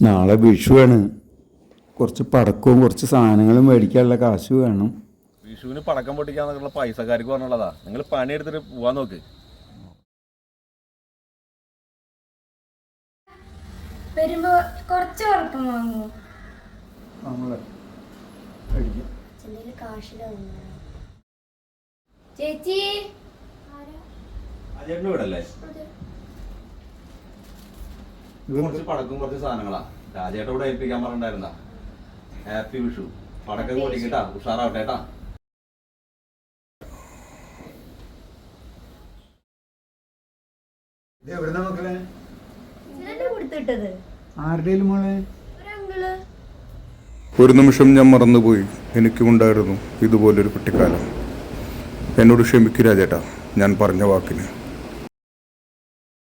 നാളെ വിഷുവാണ്. കുറച്ച് പടക്കവും കുറച്ച് സാധനങ്ങളും മേടിക്കാനുള്ള കാശ് വേണം. വിഷുവിന് പടക്കം പൊട്ടിക്കാന്നുള്ള പൈസക്കാർക്ക് പറഞ്ഞുള്ളതാ. നിങ്ങൾ പണിയെടുത്തിട്ട് പോവാൻ നോക്ക്. വരുമ്പോ കുറച്ച് ഉറപ്പം വാങ്ങൂ. ചേച്ചി വീടല്ലേ? കുറച്ച് പടക്കും കുറച്ച് സാധനങ്ങളാ. രാജേട്ട കൂടെ ഏൽപ്പിക്കാൻ പറഞ്ഞിട്ടുണ്ടായിരുന്ന. ഹാപ്പി വിഷു. പടക്കം പൊട്ടിക്കിട്ടാ, ഉഷാറാവട്ടെ ട്ടാ. ഒരു നിമിഷം ഞാൻ മറന്നുപോയി. എനിക്കുമുണ്ടായിരുന്നു ഇതുപോലൊരു കുട്ടിക്കാലം. എന്നോട് ക്ഷമിക്കൂ രാജേട്ടാ, ഞാൻ പറഞ്ഞ വാക്കിന്.